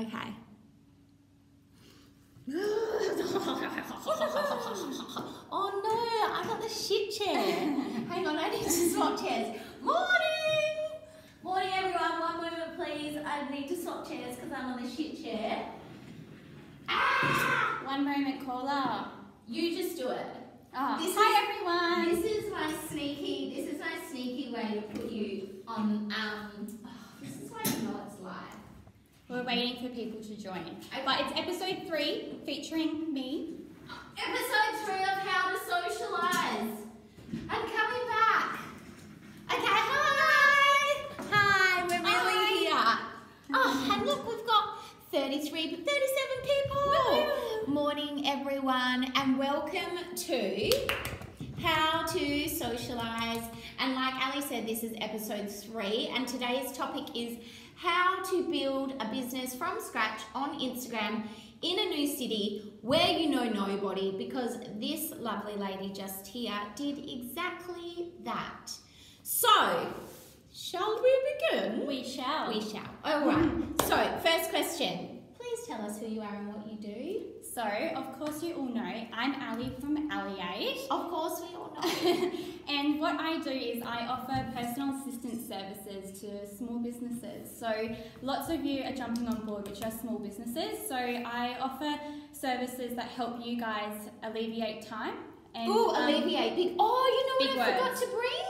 Okay. Oh no, I got the shit chair. Hang on, I need to swap chairs. Morning! Morning everyone, one moment please. I need to swap chairs because I'm on the shit chair. Ah! One moment, caller. You just do it. Oh, hi everyone. This is my sneaky way to put you on, this is why you know it's live. We're waiting for people to join. Okay. But it's episode 3 featuring me. Episode 3 of How to Socialise. I'm coming back. Okay, hi. Hi, we're really here. Oh, and look, we've got 37 people. Woo. Morning, everyone, and welcome to How to Socialise. And like Ali said, this is episode 3, and today's topic is how to build a business from scratch on Instagram in a new city where you know nobody, because this lovely lady just here did exactly that. So, shall we begin? We shall. We shall. All right. So, first question. Please tell us who you are and what you do. So, of course you all know, I'm Ali from Allyaide. Of course we all know. And what I do is I offer personal assistant services to small businesses. So, lots of you are jumping on board, which are small businesses. So, I offer services that help you guys alleviate time. Oh, alleviate. Big. Oh, you know what I forgot to bring?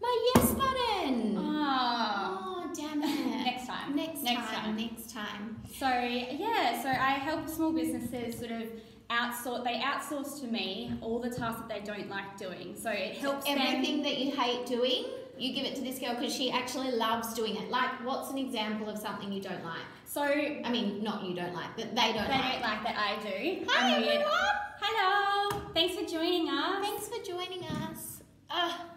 My yes button. Oh, damn it. Next time. Next time. So yeah, so I help small businesses sort of outsource to me all the tasks that they don't like doing. So it helps everything that you hate doing, you give it to this girl because she actually loves doing it. Like, what's an example of something you don't like? So I mean, not you don't like, but they don't like. They don't like that I do. Hi everyone. Hello. Thanks for joining us. Thanks for joining us.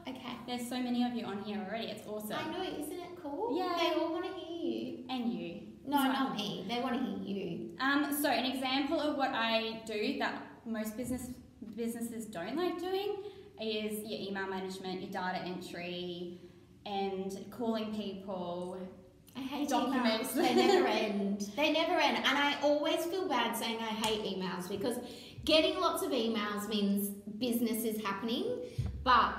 Okay. There's so many of you on here already. It's awesome. I know, isn't it cool? Yeah. They all want to hear you. And you. No, not me. They want to hear you. So an example of what I do that most businesses don't like doing is your email management, your data entry, and calling people. I hate documents. Emails. They never end. They never end. And I always feel bad saying I hate emails because getting lots of emails means business is happening, but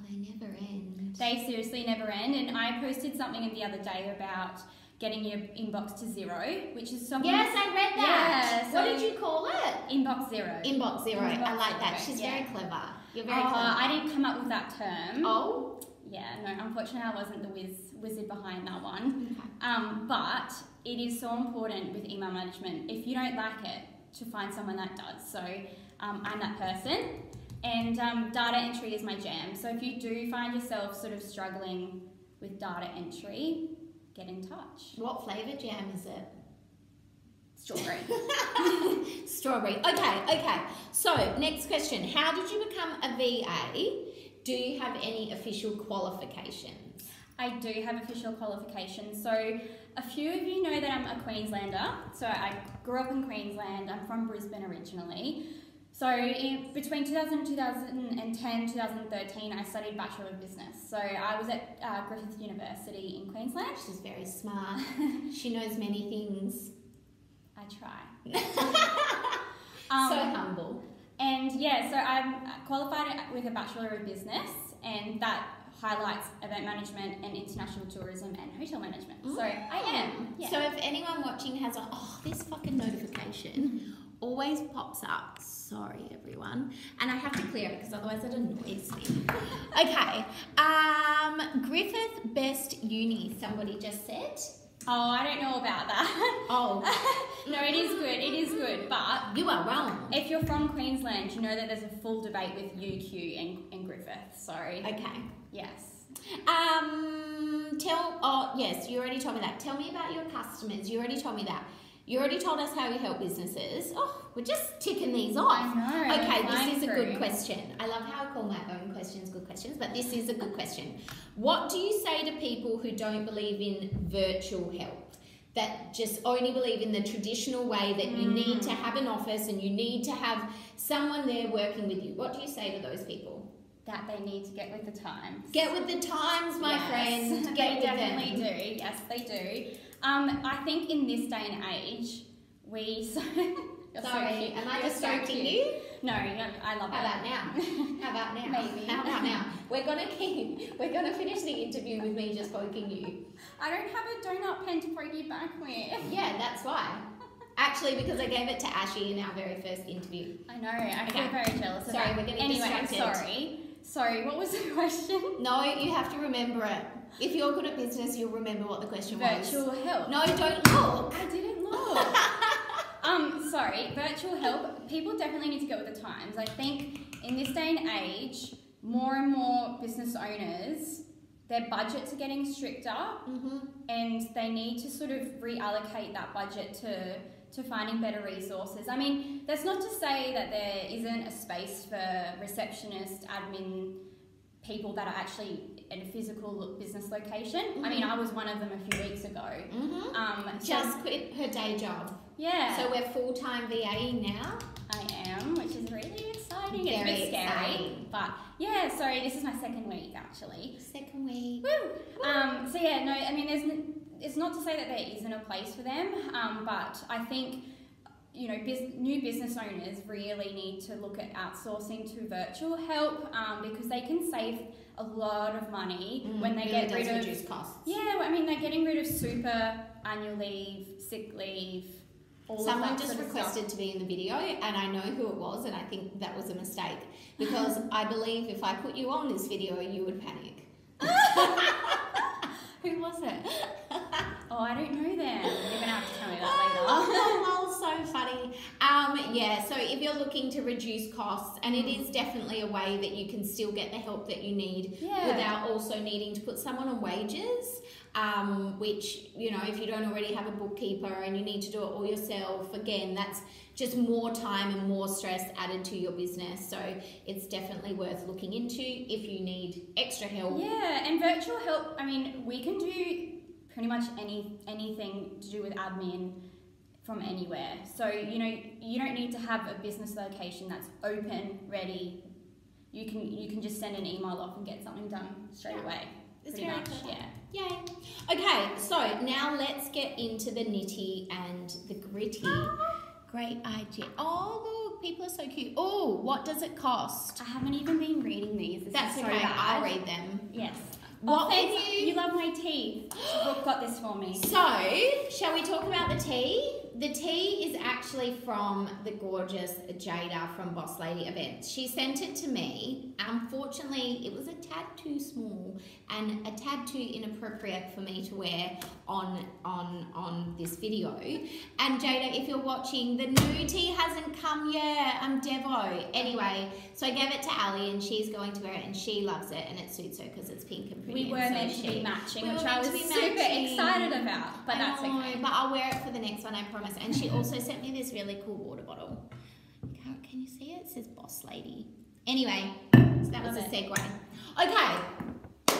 they never end. They seriously never end. And I posted something the other day about getting your inbox to 0, which is something. Yes, I read that. Yeah, so what did you call it? Inbox 0. Inbox 0. Inbox I like that. 0. She's yeah. very clever. You're very clever. I didn't come up with that term. Oh. Yeah, no, unfortunately I wasn't the wizard behind that one. Okay. But it is so important with email management. If you don't like it, to find someone that does. So I'm that person. And data entry is my jam. So if you do find yourself sort of struggling with data entry, get in touch. What flavour jam is it? Strawberry. Strawberry. Okay. So, next question. How did you become a VA? Do you have any official qualifications? I do have official qualifications. So a few of you know that I'm a Queenslander. So I grew up in Queensland. I'm from Brisbane originally. So between 2010, 2013, I studied Bachelor of Business. So I was at Griffith University in Queensland. She's very smart. She knows many things. I try. So humble. And yeah, so I'm qualified with a Bachelor of Business, and that highlights event management and international tourism and hotel management. So I am. Yeah. So if anyone watching has this fucking notification always pops up. Sorry, everyone. And I have to clear it because otherwise it annoys me. Okay. Griffith Best Uni, somebody just said. Oh, I don't know about that. Oh. No, it is good. It is good. But you are wrong. If you're from Queensland, you know that there's a full debate with UQ and Griffith. Sorry. Okay. Yes. Yes, you already told me that. Tell me about your customers. You already told me that. You already told us how you help businesses. Oh, we're just ticking these off. I know. Okay, this is a good question. I love how I call my own questions good questions, but this is a good question. What do you say to people who don't believe in virtual help? That just only believe in the traditional way that you need to have an office and you need to have someone there working with you. What do you say to those people? That they need to get with the times. Get with the times, my friend. They definitely do, Yes, they do. I think in this day and age, Sorry, am I distracting you? No, I love it. How about now? How about now? Maybe. How about now? We're gonna finish the interview with me just poking you. I don't have a donut pen to poke you back with. Yeah, that's why. Actually, because I gave it to Ashy in our very first interview. I know. I feel very jealous of Sorry, that. we're getting anyway, distracted. Sorry, what was the question? No, you have to remember it. If you're good at business, you'll remember what the question was. Virtual help. No, don't look. I didn't look. Sorry, virtual help. People definitely need to get with the times. I think in this day and age, more and more business owners, their budgets are getting stricter, and they need to sort of reallocate that budget to finding better resources. I mean, that's not to say that there isn't a space for receptionists, admin, people that are actually in a physical business location. I mean, I was one of them a few weeks ago. Just quit her day job. Yeah. So we're full-time VA now. I am, which is really exciting. It's a Very bit scary. exciting. But yeah, sorry, this is my second week actually. Second week. Woo! So yeah, no, I mean, it's not to say that there isn't a place for them, but I think, you know, new business owners really need to look at outsourcing to virtual help, because they can save a lot of money when they get rid of reduce costs. Yeah, I mean, they're getting rid of super, annual leave, sick leave. Someone just requested to be in the video, and I know who it was, and I think that was a mistake, because I believe if I put you on this video, you would panic. Who was it? Oh, I don't know then. You're going to have to tell me that later. Oh, so funny. Yeah, so if you're looking to reduce costs, and it is definitely a way that you can still get the help that you need without also needing to put someone on wages, which, you know, if you don't already have a bookkeeper and you need to do it all yourself, again, that's just more time and more stress added to your business. So it's definitely worth looking into if you need extra help. Yeah, and virtual help, I mean, we can do pretty much anything to do with admin from anywhere. So, you know, you don't need to have a business location that's open, ready. You can just send an email off and get something done straight away. Pretty much, yeah. Yay. Okay, so now let's get into the nitty and the gritty. Great idea. Oh, look, people are so cute. Oh, what does it cost? I haven't even been reading these. That's okay, I'll read them. Yes. What thanks. You love my tea. Brooke got this for me. So, shall we talk about the tea? The tea is actually from the gorgeous Jada from Boss Lady Events. She sent it to me. Unfortunately, it was a tad too small and a tad too inappropriate for me to wear on this video. And Jada, if you're watching, the new tea hasn't come yet. I'm Devo. Anyway, so I gave it to Ali and she's going to wear it and she loves it and it suits her because it's pink and pretty. We were meant to be matching, which I was super matching. Excited about, but that's okay. But I'll wear it for the next one, I promise. And she also sent me this really cool water bottle. Can you see it? It says Boss Lady. Anyway, so that was a segue. Okay.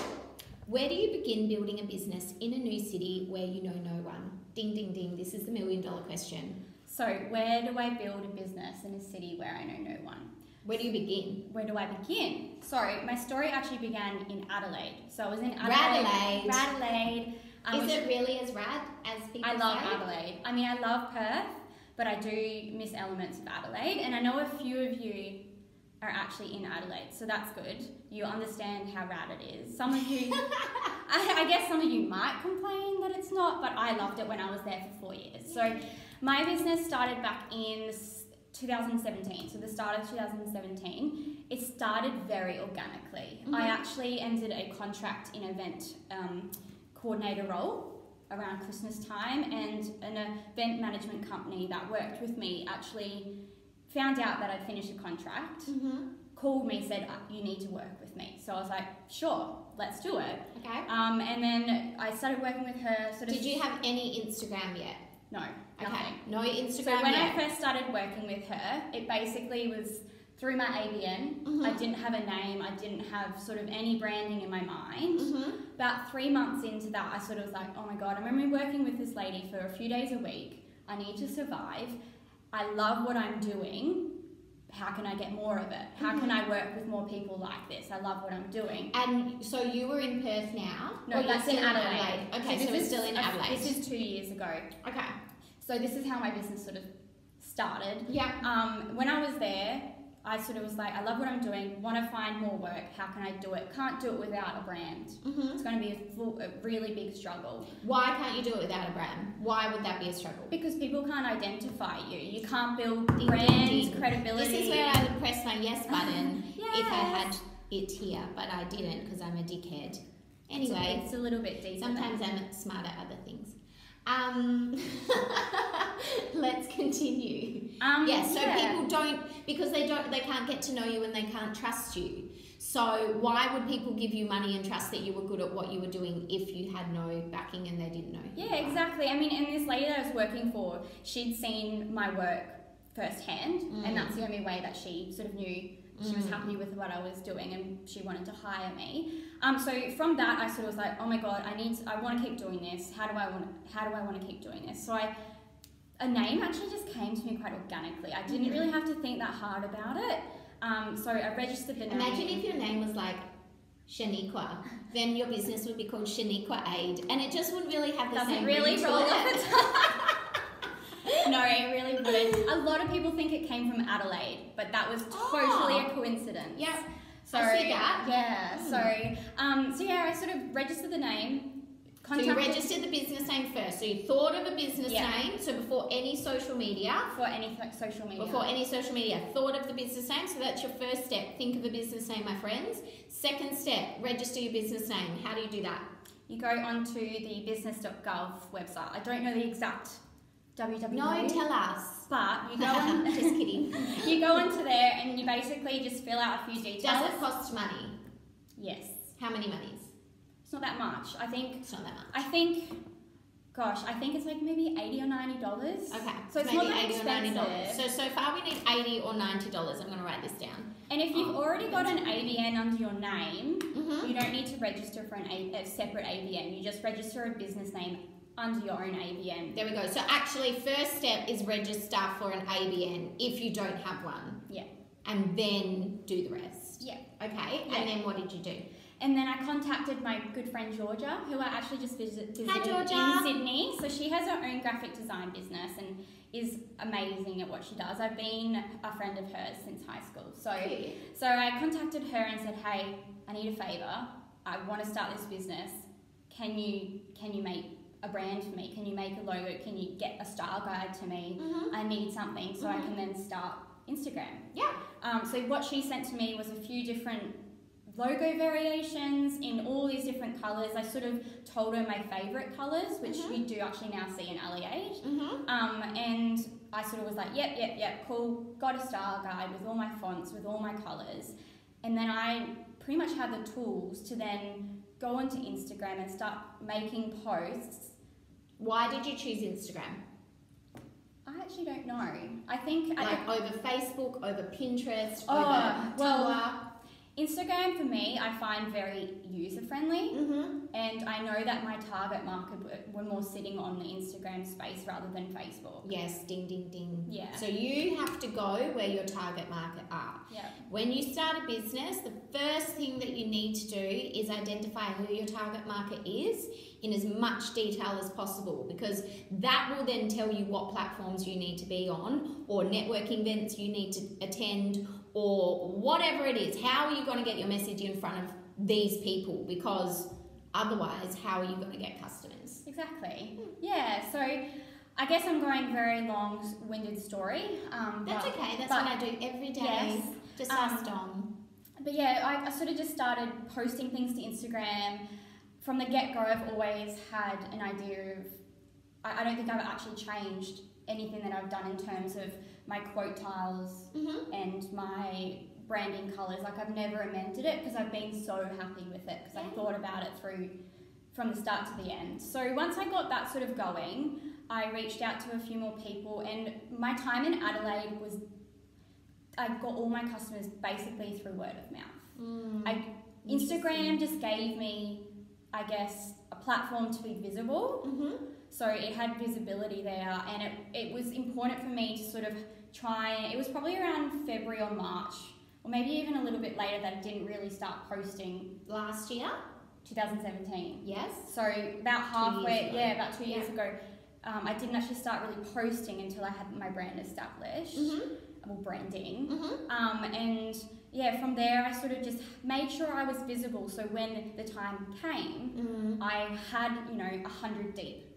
Where do you begin building a business in a new city where you know no one? Ding, ding, ding. This is the $1 million question. So where do I build a business in a city where I know no one? Where do you begin? Where do I begin? Sorry, my story actually began in Adelaide. So I was in Adelaide. Radelaide. Is it really as rad as people say? I love Adelaide. I mean, I love Perth, but I do miss elements of Adelaide. And I know a few of you are actually in Adelaide, so that's good. You understand how rad it is. Some of you, I guess some of you might complain that it's not, but I loved it when I was there for 4 years. So my business started back in 2017, so the start of 2017. It started very organically. I actually ended a contract in event coordinator role around Christmas time, and an event management company that worked with me actually found out that I'd finished a contract, called me, said, you need to work with me. So I was like, sure, let's do it. Okay. And then I started working with her. Did you have any Instagram yet? No. Okay. Nothing. No Instagram So when yet. I first started working with her, it basically was through my ABN. I didn't have a name. I didn't have sort of any branding in my mind. About 3 months into that, I sort of was like, oh my God, I'm only working with this lady for a few days a week. I need to survive. I love what I'm doing. how can I get more of it? How can I work with more people like this? I love what I'm doing. And so you were in Perth now? No, that's in Adelaide. Okay, so it's still in Adelaide. This is 2 years ago. Okay. So this is how my business sort of started. Yeah. When I was there, I sort of was like, I love what I'm doing, want to find more work, how can I do it? Can't do it without a brand. It's going to be a really big struggle. Why can't you do it without a brand? Why would that be a struggle? Because people can't identify you. You can't build brand credibility. This is where I would press my yes button if I had it here, but I didn't because I'm a dickhead. Anyway. It's a little bit deeper. Sometimes I'm smart at other things. Let's continue. People don't, because they can't get to know you and they can't trust you. So why would people give you money and trust that you were good at what you were doing if you had no backing and they didn't know? Yeah, exactly. I mean, and this lady that I was working for, she'd seen my work firsthand, and that's the only way that she sort of knew she was happy with what I was doing and she wanted to hire me. So from that, I sort of was like, oh my God, I want to keep doing this. How do I want to keep doing this? So a name actually just came to me quite organically. I didn't really have to think that hard about it. So I registered the name. Imagine if your name was like Shaniqua, then your business would be called Shaniqua and it just wouldn't really have the same ring to roll it. off the tongue. No, it really wouldn't. A lot of people think it came from Adelaide, but that was totally a coincidence. Yeah. So I see that. Yeah. So I sort of registered the name. So you registered the business name first. So you thought of a business name. So before any social media. Before any social media. Thought of the business name. So that's your first step. Think of a business name, my friends. Second step, register your business name. How do you do that? You go onto the business.gov website. I don't know the exact www. No, tell us. But you go on. Just kidding. You go onto there and you basically just fill out a few details. Does it cost money? Yes. How many monies? It's not that much. I think it's not that much. I think it's like maybe $80 or $90. Okay. So it's maybe not that $80 expensive. or $90. So far we need $80 or $90. I'm going to write this down. And if you've already got an ABN under your name, you don't need to register for a separate ABN. You just register a business name under your own ABN. There we go. So actually, first step is register for an ABN if you don't have one. Yeah. And then do the rest. Yeah. Okay. Yeah. And then what did you do? And then I contacted my good friend Georgia, who I actually just visited in Sydney. So she has her own graphic design business and is amazing at what she does. I've been a friend of hers since high school. So I contacted her and said, hey, I need a favour. I want to start this business. Can you make a brand for me? Can you make a logo? Can you get a style guide to me? I need something so I can then start Instagram. Yeah. So what she sent to me was a few different logo variations in all these different colours. I sort of told her my favourite colours, which we do actually now see in Allyaide. And I sort of was like, yep, cool. Got a style guide with all my fonts, with all my colours. And then I pretty much had the tools to then go onto Instagram and start making posts. Why did you choose Instagram? I actually don't know. I think over Facebook, over Pinterest, over Tumblr. Instagram for me, I find very user-friendly, and I know that my target market were more sitting on the Instagram space rather than Facebook. Yes, ding, ding, ding. Yeah. So you have to go where your target market are. Yeah. When you start a business, the first thing that you need to do is identify who your target market is in as much detail as possible, because that will then tell you what platforms you need to be on, or networking events you need to attend, or whatever it is. How are you going to get your message in front of these people? Because otherwise, how are you going to get customers? Exactly. Yeah, so I guess I'm going a very long-winded story. That's okay. That's what I do every day. Yes. Just ask Dom. But yeah, I sort of just started posting things to Instagram. From the get-go, I've always had an idea of... I don't think I've actually changed anything that I've done in terms of my quote tiles and my branding colours. Like, I've never amended it because I've been so happy with it because I thought about it through from the start to the end. So once I got that sort of going, I reached out to a few more people, and my time in Adelaide was... I got all my customers basically through word of mouth. Instagram just gave me, I guess, a platform to be visible. So it had visibility there, and it was important for me to sort of it was probably around February or March, or maybe even a little bit later, that I didn't really start posting. Last year? 2017. Yes. So about halfway, about 2 years Yeah. ago, I didn't actually start really posting until I had my brand established, or branding. And yeah, from there I sort of just made sure I was visible. So when the time came, I had, 100 deep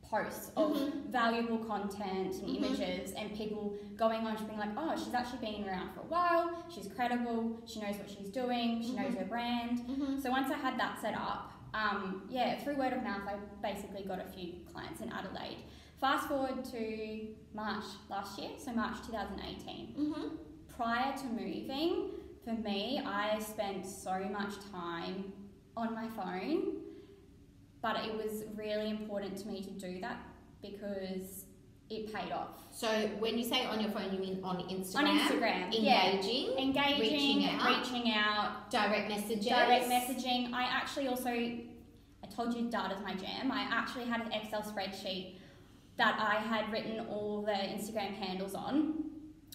posts of valuable content and images, and people going on to being like, oh, she's actually been around for a while, she's credible, she knows what she's doing, she knows her brand. So once I had that set up, through word of mouth, I basically got a few clients in Adelaide. Fast forward to March last year, so March 2018. Prior to moving, for me, I spent so much time on my phone, but it was really important to me to do that because it paid off. So when you say on your phone, you mean on Instagram? On Instagram, Engaging, reaching out, direct messages. I actually also, I told you data's my jam. I actually had an Excel spreadsheet that I had written all the Instagram handles on,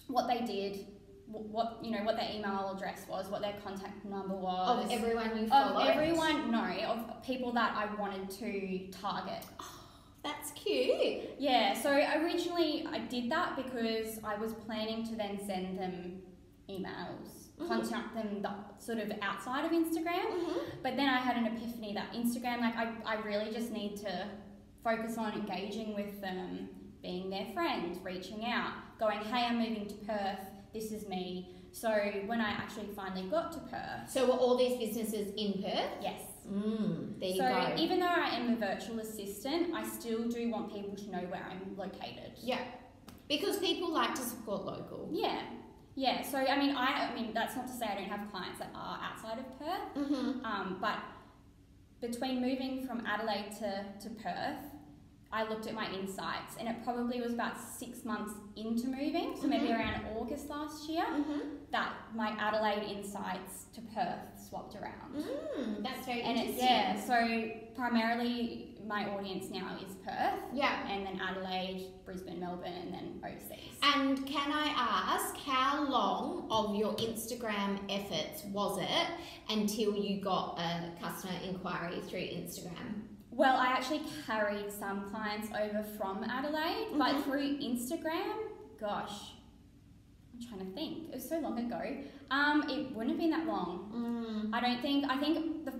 what they did, what their email address was, what their contact number was. Of everyone you followed? Of people that I wanted to target. Oh, that's cute. Yeah, so originally I did that because I was planning to then send them emails, contact them sort of outside of Instagram. But then I had an epiphany that Instagram, I really just need to focus on engaging with them, being their friend, reaching out, going, hey, I'm moving to Perth, this is me. So when I actually finally got to Perth... So were all these businesses in Perth? Yes. There you go. go. So even though I am a virtual assistant, I still do want people to know where I'm located. Yeah. Because people like to support local. Yeah. Yeah. So, I mean, that's not to say I don't have clients that are outside of Perth. But between moving from Adelaide to Perth, I looked at my insights, and it probably was about 6 months into moving, so maybe around August last year, that my Adelaide insights to Perth swapped around. That's very and interesting. So primarily my audience now is Perth, and then Adelaide, Brisbane, Melbourne, and then overseas. And can I ask, how long of your Instagram efforts was it until you got a customer inquiry through Instagram? Well, I actually carried some clients over from Adelaide, but through Instagram, gosh, I'm trying to think. It was so long ago. It wouldn't have been that long. I think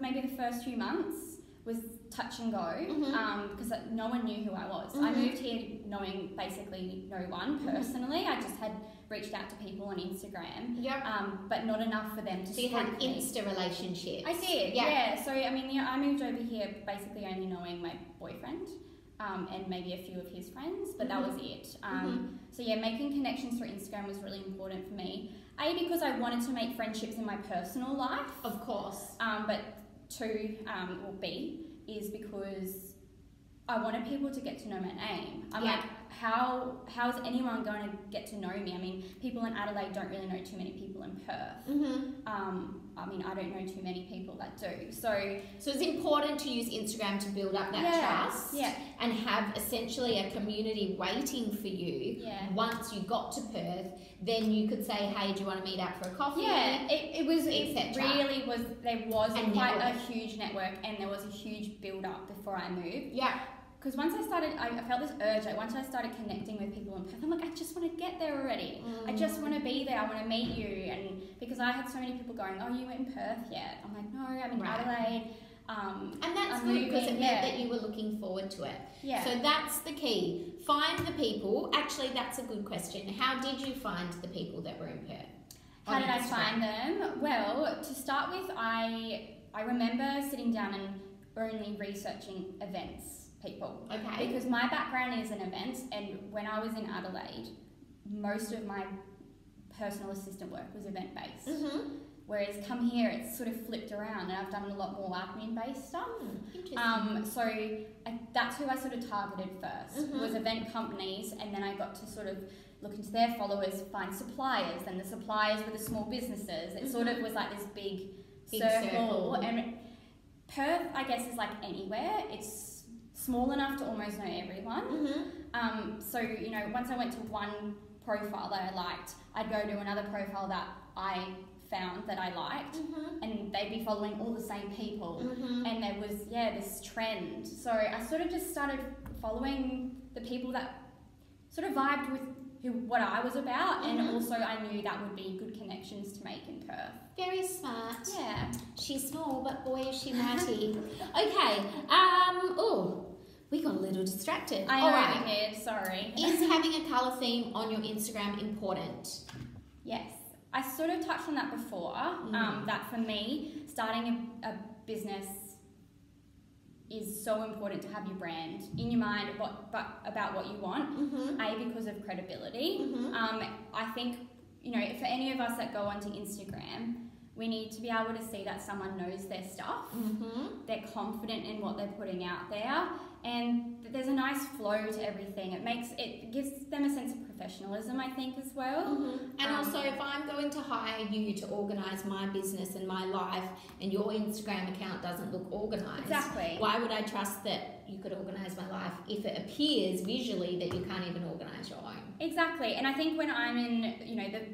maybe the first few months was touch and go, because no one knew who I was. I moved here knowing basically no one personally. I just had reached out to people on Instagram, but not enough for them to So you had Insta relationships. I did, yeah. So, I moved over here basically only knowing my boyfriend and maybe a few of his friends, but that was it. So, making connections through Instagram was really important for me. A, because I wanted to make friendships in my personal life. Of course. But two, or B, is because I wanted people to get to know my name. I'm like, how is anyone going to get to know me? I mean, people in Adelaide don't really know too many people in Perth. I don't know too many people that do. So it's important to use Instagram to build up that trust and have essentially a community waiting for you. Once you got to Perth, then you could say, hey, do you want to meet up for a coffee? It really was, there was quite a huge network, and there was a huge build up before I moved. Because once I felt this urge, once I started connecting with people in Perth, I'm like, I just want to get there already. I just want to be there. I want to meet you. And because I had so many people going, oh, you were in Perth yet? I'm like, no, I'm in Adelaide. And that's good because it meant that you were looking forward to it. So that's the key. Find the people. Actually, that's a good question. How did you find the people that were in Perth? How did I find them? Well, to start with, I remember sitting down and only researching events. People. Because my background is in events, and when I was in Adelaide, most of my personal assistant work was event based. Whereas come here, it's sort of flipped around, and I've done a lot more admin based stuff. That's who I sort of targeted first, was event companies, and then I got to sort of look into their followers, find suppliers, and the suppliers were the small businesses. It sort of was like this big circle. And Perth, I guess, is like anywhere. It's small enough to almost know everyone. So, once I went to one profile that I liked, I'd go to another profile that I found that I liked, and they'd be following all the same people, and there was this trend. So I sort of just started following the people that sort of vibed with what I was about, and also I knew that would be good connections to make in Perth. Very smart. Yeah. She's small, but boy is she mighty. Okay. We got a little distracted. I know we did, sorry. Is having a colour theme on your Instagram important? Yes. I sort of touched on that before, that for me, starting a business is so important to have your brand in your mind about what you want, because of credibility. I think, for any of us that go onto Instagram, we need to be able to see that someone knows their stuff, they're confident in what they're putting out there, and there's a nice flow to everything. It gives them a sense of professionalism, I think, as well. And also, if I'm going to hire you to organise my business and my life, and your Instagram account doesn't look organised, exactly, why would I trust that you could organise my life if it appears visually that you can't even organise your own? Exactly. And I think when I'm in,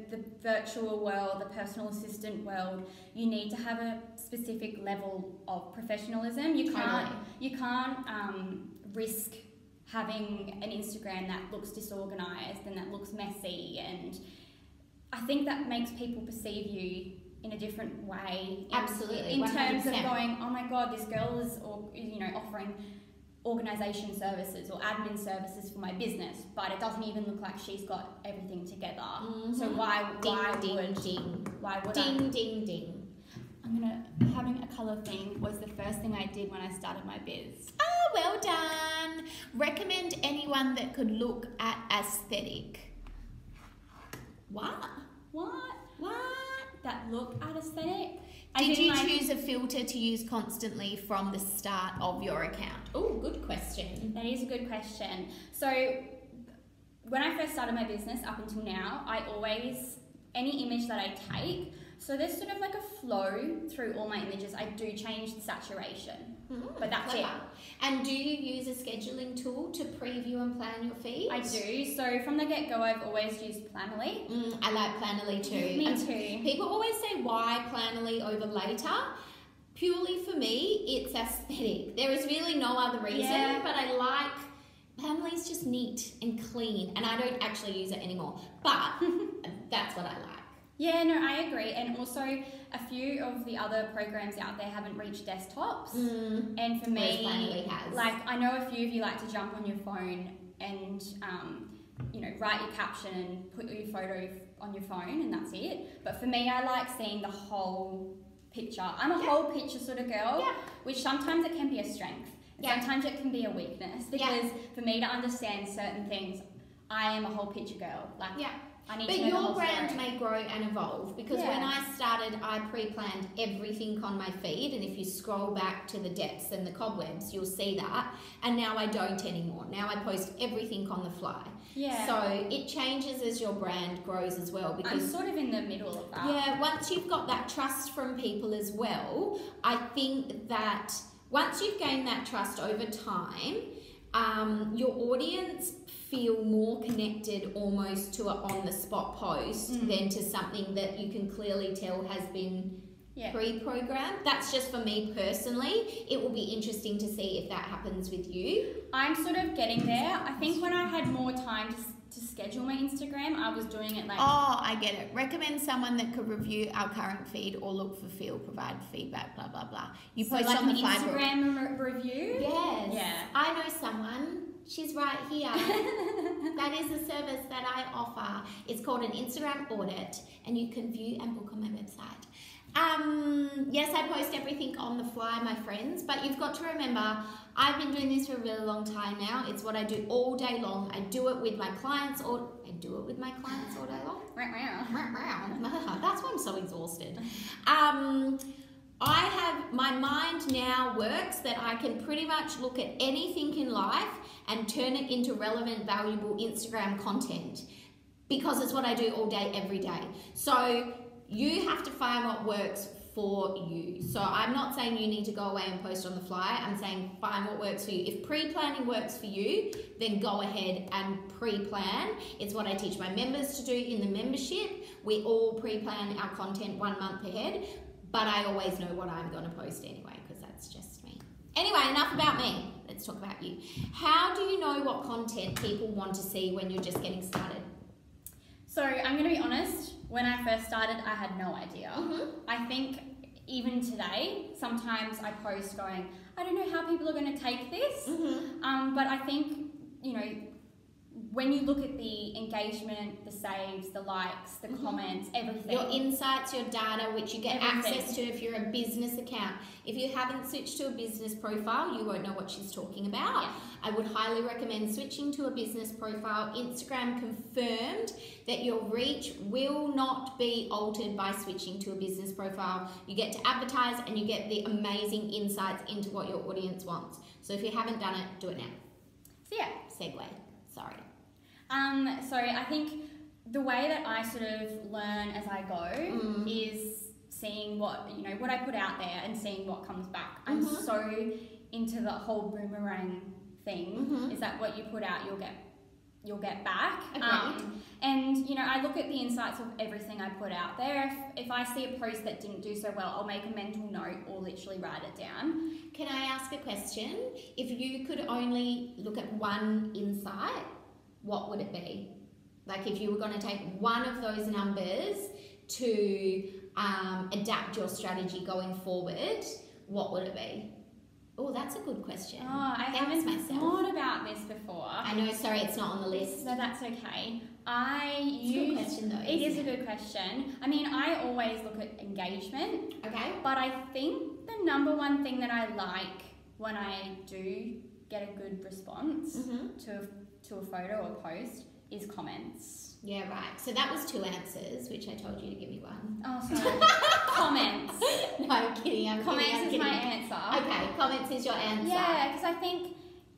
the virtual world, the personal assistant world, you need to have a specific level of professionalism. You can't risk having an Instagram that looks disorganized and that looks messy, and I think that makes people perceive you in a different way. Absolutely. In 100%. terms of going, oh my God, this girl is offering organisation services or admin services for my business, but it doesn't even look like she's got everything together. So why would I? Having a colour theme was the first thing I did when I started my biz. Oh, well done. Recommend anyone that could look at aesthetic. What? That look at aesthetic? Did you choose a filter to use constantly from the start of your account? Oh, good question. That is a good question. So when I first started my business up until now, any image that I take, so there's sort of like a flow through all my images. I do change the saturation, but that's clever. it. And do you use a scheduling tool to preview and plan your feeds? I do. So from the get-go, I've always used Planoly. I like Planoly too. Me too. People always say, why Planoly over later? Purely for me, it's aesthetic. There is really no other reason, but I like Planoly's just neat and clean, and I don't actually use it anymore, but that's what I like. Yeah, no, I agree. And also, a few of the other programs out there haven't reached desktops. And for me, Planoly has. like, I know a few of you like to jump on your phone and, write your caption and put your photo on your phone, and that's it. But for me, I like seeing the whole picture. I'm a whole picture sort of girl, which sometimes it can be a strength. Sometimes it can be a weakness, because for me to understand certain things, I am a whole picture girl. But your brand may grow and evolve, because when I started, I pre-planned everything on my feed, and if you scroll back to the depths and the cobwebs, you'll see that. And now I don't anymore. Now I post everything on the fly. Yeah. So it changes as your brand grows as well. Because I'm sort of in the middle of that. Yeah, once you've got that trust from people as well, I think that once you've gained that trust over time, your audience feel more connected almost to an on-the-spot post than to something that you can clearly tell has been pre-programmed. That's just for me personally. It will be interesting to see if that happens with you. I'm sort of getting there. I think when I had more time to schedule my Instagram, I was doing it like... Oh, I get it. Recommend someone that could review our current feed or look for field, provide feedback, blah, blah, blah. You post like on the Instagram review? Yes. Yeah. I know someone. She's right here. That is a service that I offer. It's called an Instagram audit, and you can view and book on my website. Yes, I post everything on the fly, my friends, but you've got to remember, I've been doing this for a really long time now. It's what I do all day long. I do it with my clients all day long. That's why I'm so exhausted. My mind now works that I can pretty much look at anything in life and turn it into relevant, valuable Instagram content, because it's what I do all day, every day. So you have to find what works for you. So I'm not saying you need to go away and post on the fly. I'm saying find what works for you. If pre-planning works for you, then go ahead and pre-plan. It's what I teach my members to do in the membership. We all pre-plan our content 1 month ahead, but I always know what I'm going to post anyway, because that's just me. Anyway, enough about me. Let's talk about you. How do you know what content people want to see when you're just getting started? So I'm going to be honest, when I first started, I had no idea. I think even today, sometimes I post going, I don't know how people are going to take this. But I think, you know, when you look at the engagement, the saves, the likes, the comments, everything. Your insights, your data, which you get access to if you're a business account. If you haven't switched to a business profile, you won't know what she's talking about. Yeah. I would highly recommend switching to a business profile. Instagram confirmed that your reach will not be altered by switching to a business profile. You get to advertise and you get the amazing insights into what your audience wants. So if you haven't done it, do it now. So yeah. Segue. Sorry. So I think the way that I sort of learn as I go is seeing what I put out there and seeing what comes back. I'm so into the whole boomerang thing. Is that what you put out, you'll get back. And you know, I look at the insights of everything I put out there. If I see a post that didn't do so well, I'll make a mental note or literally write it down. Can I ask a question? If you could only look at one insight, what would it be? Like if you were going to take one of those numbers to adapt your strategy going forward, what would it be? Oh, that's a good question. Oh, I haven't thought about this before. I know, sorry, it's not on the list. No, that's okay. It's a good question though. It is a good question. I mean, I always look at engagement. Okay. But I think the number one thing that I like when I do get a good response to a photo or post is comments. Yeah, right. So that was 2 answers, which I told you to give me one. Oh, sorry. Comments. No, I'm kidding. Comments is my answer. Okay, comments is your answer. Yeah, because I think,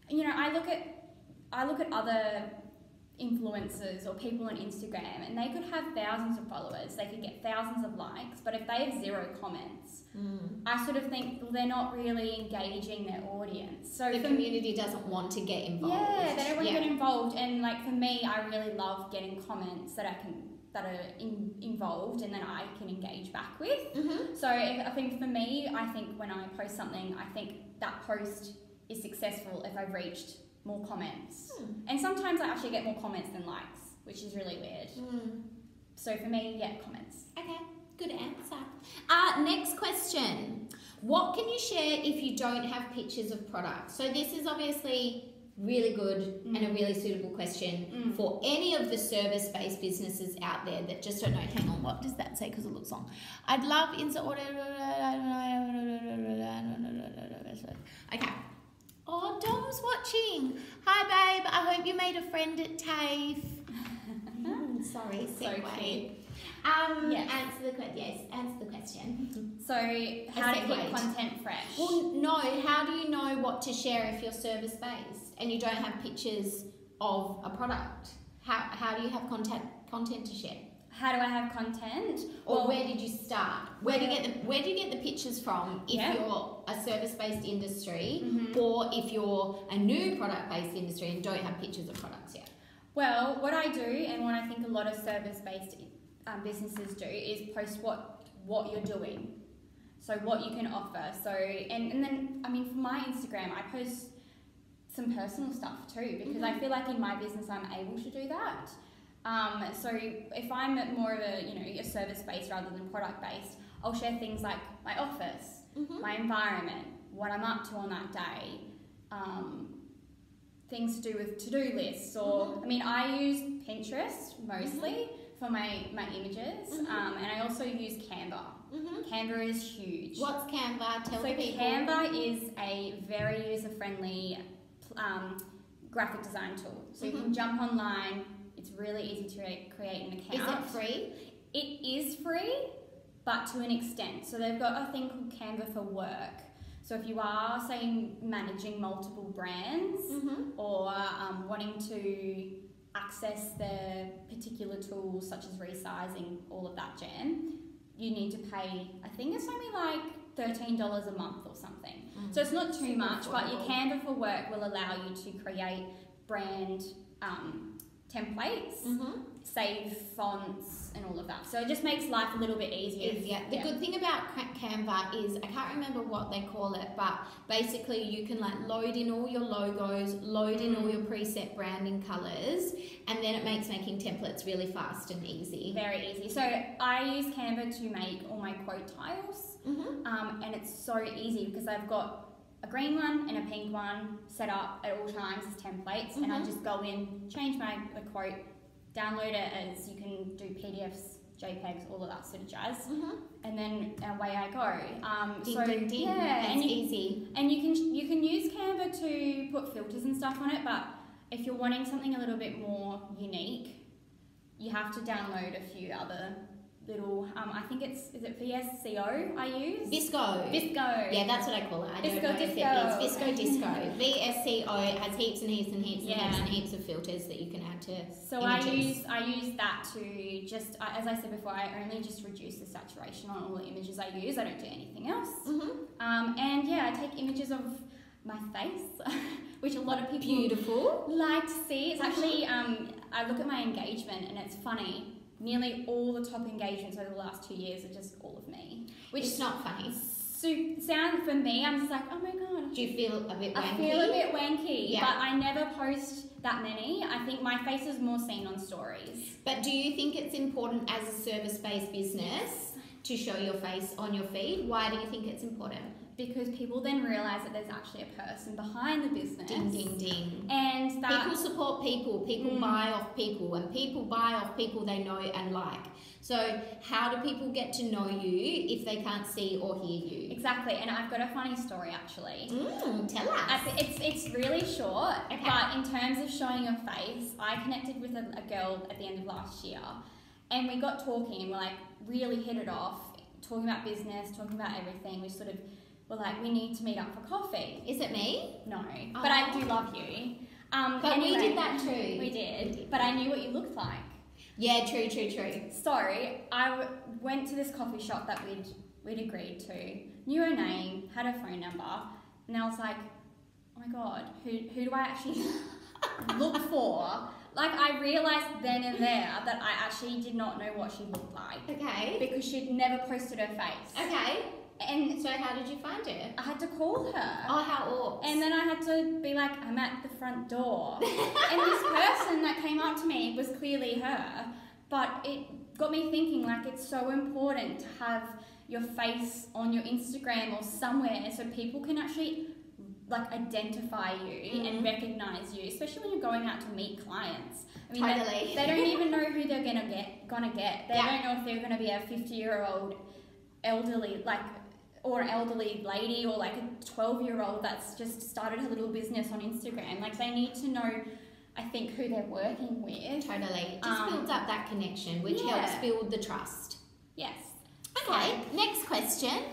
you know, I look at other influencers or people on Instagram and they could have thousands of followers, they could get thousands of likes, but if they have 0 comments, I sort of think, well, they're not really engaging their audience. So the community doesn't want to get involved. Yeah, they don't want to get involved. And like for me, I really love getting comments that are involved and then I can engage back with. So I think for me, I think when I post something, I think that post is successful if I've reached more comments. And sometimes I actually get more comments than likes, which is really weird. So for me, yeah, comments. Okay, good answer. Next question. What can you share if you don't have pictures of products? So this is obviously really good and a really suitable question for any of the service-based businesses out there that just don't know. Hang on, what does that say? Because it looks long. I'd love insert order. Okay. Oh, Dom's watching. Hi, babe. I hope you made a friend at TAFE. Sorry, segue. Yes. Answer the question. So, how to keep content fresh? Well, no. How do you know what to share if you're service-based and you don't have pictures of a product? How do you have content to share? How do I have content? Or where did you start? Where do you get the pictures from if you're a service-based industry or if you're a new product-based industry and don't have pictures of products yet? Well, what I do and what I think a lot of service-based businesses do is post what you're doing. So what you can offer. So and then, I mean, for my Instagram, I post some personal stuff too because I feel like in my business I'm able to do that. So if I'm more of a service-based rather than product-based, I'll share things like my office, my environment, what I'm up to on that day, things to do with to-do lists, or I mean, I use Pinterest mostly for my images, and I also use Canva. Canva is huge. What's Canva? Tell the people. Canva is a very user-friendly graphic design tool. So you can jump online. It's really easy to create an account. Is it free? It is free, but to an extent. So they've got a thing called Canva for work. So if you are, say, managing multiple brands or wanting to access the particular tools such as resizing, all of that jam, you need to pay, I think it's only like $13 a month or something. So it's not too much, but your Canva for Work will allow you to create brand templates, save fonts and all of that. So it just makes life a little bit easier. The good thing about Canva is, I can't remember what they call it, but basically you can like load in all your logos, load in all your preset branding colours, and then it makes making templates really fast and easy. Very easy. So I use Canva to make all my quote tiles, and it's so easy because I've got a green one and a pink one set up at all times as templates, and I just go in, change the quote, download it as you can do PDFs, JPEGs, all of that sort of jazz, and then away I go. Ding. Yeah, it's easy. And you can use Canva to put filters and stuff on it, but if you're wanting something a little bit more unique, you have to download a few other little, I think is it VSCO I use? Visco. Yeah, that's what I call it. I don't know if it is Visco Disco. VSCO has heaps and heaps and heaps and heaps of filters that you can add to So images. I use that to just, as I said before, I only just reduce the saturation on all the images I use. I don't do anything else. And yeah, I take images of my face, which a lot of people like to see. It's actually, I look at my engagement and it's funny. Nearly all the top engagements over the last 2 years are just all of me. Which it's not funny. Sound for me, I'm just like, oh my god. Do you feel a bit wanky? I feel a bit wanky, but I never post that many. I think my face is more seen on stories. But do you think it's important as a service-based business to show your face on your feed? Why do you think it's important? Because people then realise that there's actually a person behind the business. Ding, ding, ding. And that people support people. People buy off people. And people buy off people they know and like. So how do people get to know you if they can't see or hear you? Exactly. And I've got a funny story, actually. Tell us. It's really short. Okay. But in terms of showing your face, I connected with a girl at the end of last year. And we got talking and we're like, really hit it off. Talking about business, talking about everything. We sort of... we're like, we need to meet up for coffee. Is it me? No, but I do love you. But anyway, we did that too. We did, but I knew what you looked like. Yeah, true. So I went to this coffee shop that we'd agreed to, knew her name, had her phone number, and I was like, oh my god, who do I actually look for? Like, I realised then and there that I actually did not know what she looked like. Okay. Because she'd never posted her face. Okay. And so how did you find her? I had to call her. Oh, how awesome. And then I had to be like, I'm at the front door. And this person that came up to me was clearly her. But it got me thinking, like, it's so important to have your face on your Instagram or somewhere so people can actually, like, identify you and recognise you, especially when you're going out to meet clients. I mean, totally. They don't even know who they're gonna get. They don't know if they're gonna be a 50-year-old elderly, like, or an elderly lady, or like a 12-year-old that's just started her little business on Instagram. Like, they need to know, I think, who they're working with. Totally. It just builds up that connection, which helps build the trust. Yes. Okay, next question.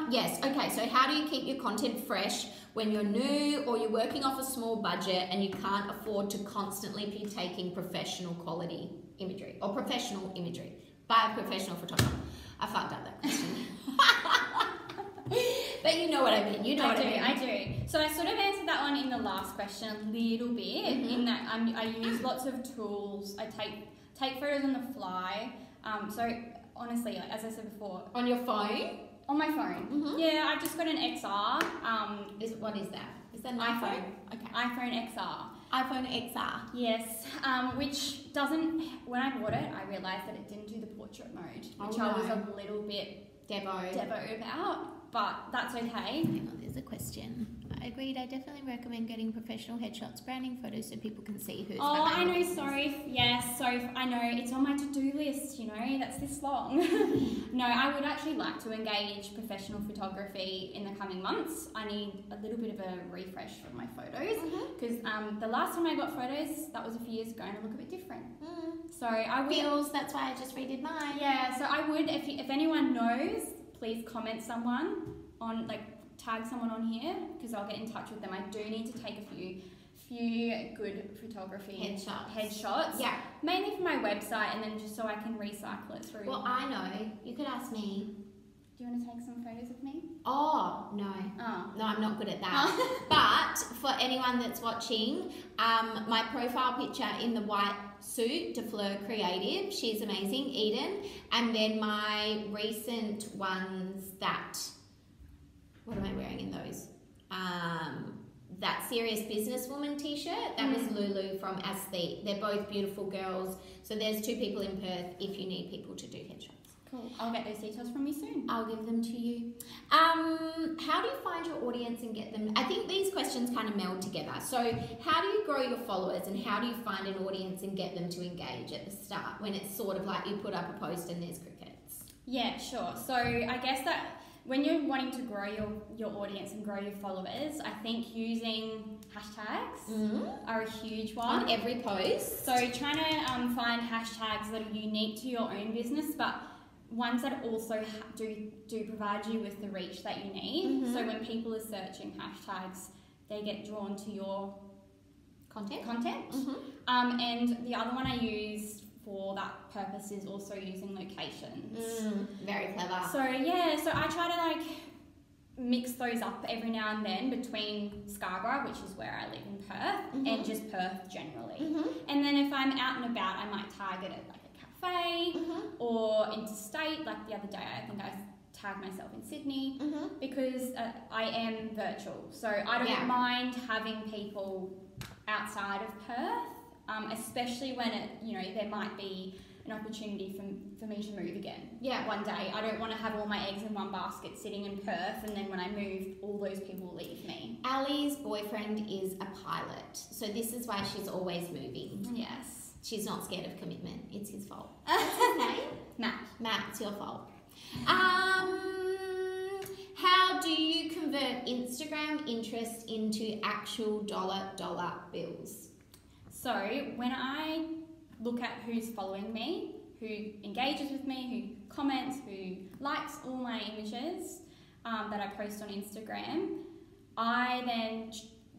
Yes, okay, so how do you keep your content fresh when you're new or you're working off a small budget and you can't afford to constantly be taking professional quality imagery or professional imagery by a professional photographer? I fucked up that question. But you know what I mean. I do. So I sort of answered that one in the last question a little bit, in that I use lots of tools. I take photos on the fly. So honestly, like, as I said before. On your phone? On my phone. Yeah, I've just got an XR. What is that? Is that an iPhone? Okay. iPhone XR. iPhone XR. Yes, which doesn't, when I bought it, I realised that it didn't do the portrait mode, which I was a little bit Devo about, but that's okay. Hang on, there's a question. I agreed, I definitely recommend getting professional headshots, branding photos so people can see who's behind I know, sorry. Yes, so I know, it's on my to-do list, you know, that's this long. No, I would actually like to engage professional photography in the coming months. I need a little bit of a refresh for my photos, because the last time I got photos, that was a few years ago, and it looked a bit different. So I will... Feels, that's why I just redid mine. Yeah, so I would, if anyone knows, please comment someone on, like, tag someone on here, because I'll get in touch with them. I do need to take a few few good photography Headshots. Yeah. Mainly for my website, and then just so I can recycle it through. Well, I know. You could ask me. Do you want to take some photos of me? Oh, no. Oh. No, I'm not good at that. But for anyone that's watching, my profile picture in the white suit, De Fleur Creative, she's amazing, Eden. And then my recent ones that, what am I wearing in those? That Serious Businesswoman t-shirt, that was Lulu from Aesthete. They're both beautiful girls. So there's 2 people in Perth if you need people to do headshots. Cool. I'll get those details from you soon. I'll give them to you. How do you find your audience and get them? I think these questions kind of meld together. So how do you grow your followers, and how do you find an audience and get them to engage at the start when it's sort of like you put up a post and there's crickets? Yeah, sure. So I guess that when you're wanting to grow your audience and grow your followers, I think using hashtags are a huge one. On every post. So trying to find hashtags that are unique to your own business, but ones that also do provide you with the reach that you need. So when people are searching hashtags, they get drawn to your content. And the other one I use for that purpose is also using locations. Very clever. So so I try to like mix those up every now and then between Scarborough, which is where I live in Perth, and just Perth generally. And then if I'm out and about, I might target it like cafe or interstate. Like the other day, I think I tagged myself in Sydney because I am virtual, so I don't mind having people outside of Perth, especially when there might be an opportunity for me to move again. One day. I don't want to have all my eggs in one basket sitting in Perth, and then when I move, all those people leave me. Ali's boyfriend is a pilot, so this is why she's always moving. Yes. She's not scared of commitment. It's his fault. What's his name? Matt. Matt, it's your fault. How do you convert Instagram interest into actual dollar bills? So when I look at who's following me, who engages with me, who comments, who likes all my images that I post on Instagram, I then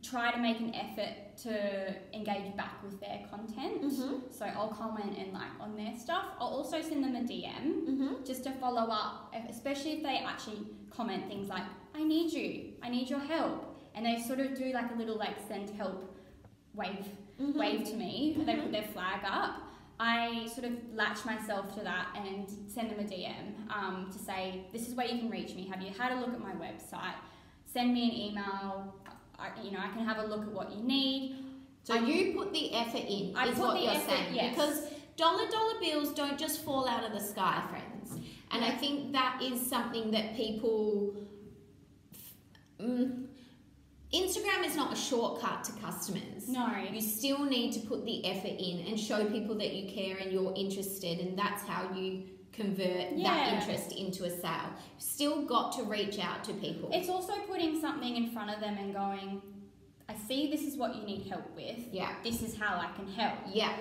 try to make an effort to engage back with their content. So I'll comment and like on their stuff. I'll also send them a DM just to follow up, especially if they actually comment things like, I need you, I need your help. And they sort of do like a little like send help wave to me. They put their flag up. I sort of latch myself to that and send them a DM to say, this is where you can reach me. Have you had a look at my website? Send me an email. I can have a look at what you need. So you put the effort in, is what you're saying. Yes. Because dollar bills don't just fall out of the sky, friends. And I think that is something that people... Instagram is not a shortcut to customers. No. You still need to put the effort in and show people that you care and you're interested, and that's how you convert that interest into a sale. Still got to reach out to people. It's also putting something in front of them and going, I see this is what you need help with. This is how I can help.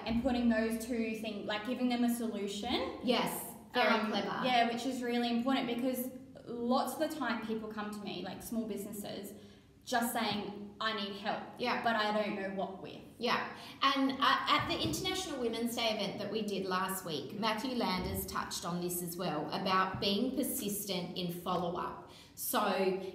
And putting those two things, like giving them a solution. Yes, very clever. Yeah, which is really important because lots of the time people come to me, like small businesses, just saying, I need help, but I don't know what with. And at the International Women's Day event that we did last week, Matthew Landers touched on this as well, about being persistent in follow-up. So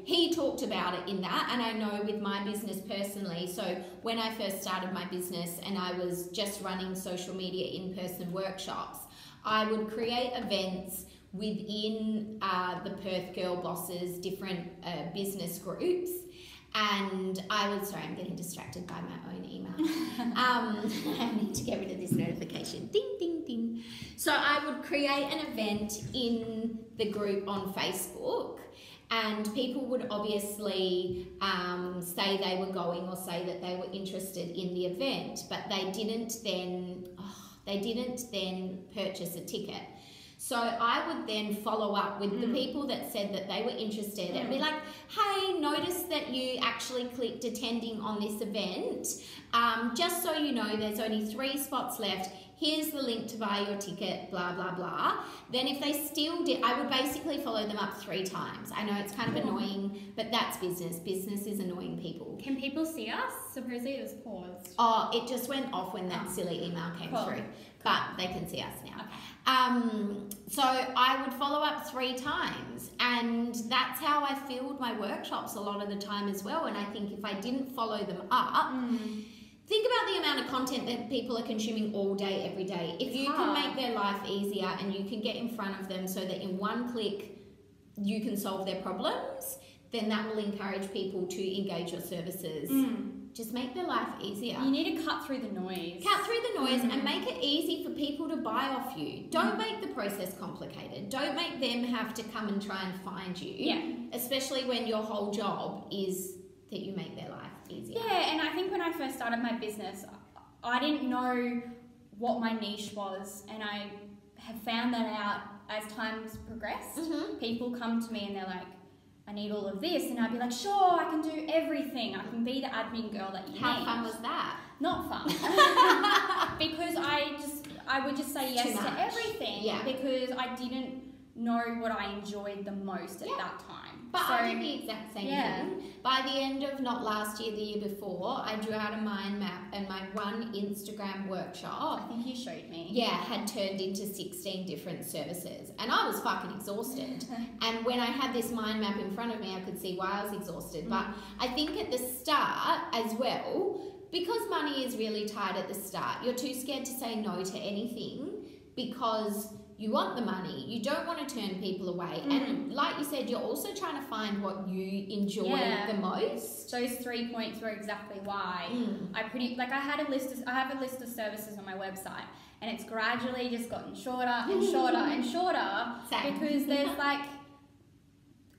he talked about it in that, and I know with my business personally, so when I first started my business and I was just running social media in-person workshops, I would create events within the Perth Girl Bosses different business groups. And I'm getting distracted by my own email. I need to get rid of this notification. Ding, ding, ding. So I would create an event in the group on Facebook, and people would obviously say they were going or say that they were interested in the event, but they didn't then purchase a ticket. So I would then follow up with the people that said that they were interested and be like, hey, notice that you actually clicked attending on this event. Just so you know, there's only 3 spots left. here's the link to buy your ticket, blah, blah, blah. Then if they still did, I would basically follow them up 3 times. I know it's kind of annoying, but that's business. Business is annoying people. Can people see us? Supposedly it was paused. Oh, it just went off when that silly email came through. But they can see us now. Okay. So I would follow up 3 times, and that's how I filled my workshops a lot of the time as well. And I think if I didn't follow them up, think about the amount of content that people are consuming all day, every day. If you can make their life easier and you can get in front of them so that in one click you can solve their problems, then that will encourage people to engage your services. Just make their life easier. You need to cut through the noise. Cut through the noise and make it easy for people to buy off you. Don't make the process complicated. Don't make them have to come and try and find you. Yeah. Especially when your whole job is that you make their life easier. Yeah, and I think when I first started my business, I didn't know what my niche was, and I have found that out as time's progressed. People come to me and they're like, I need all of this, and I'd be like, sure, I can do everything. I can be the admin girl that you need. How fun was that? Not fun. Because I would just say yes to everything. Yeah. Because I didn't know what I enjoyed the most at that time. But I did the exact same thing. By the end of not last year, the year before, I drew out a mind map, and my one Instagram workshop, I think you showed me. Yeah, had turned into 16 different services. And I was fucking exhausted. And when I had this mind map in front of me, I could see why I was exhausted. But I think at the start as well, because money is really tight at the start, you're too scared to say no to anything because you want the money. You don't want to turn people away. And like you said, you're also trying to find what you enjoy the most. Those 3 points were exactly why. I have a list of services on my website, and it's gradually just gotten shorter and shorter and shorter. Same. Because there's like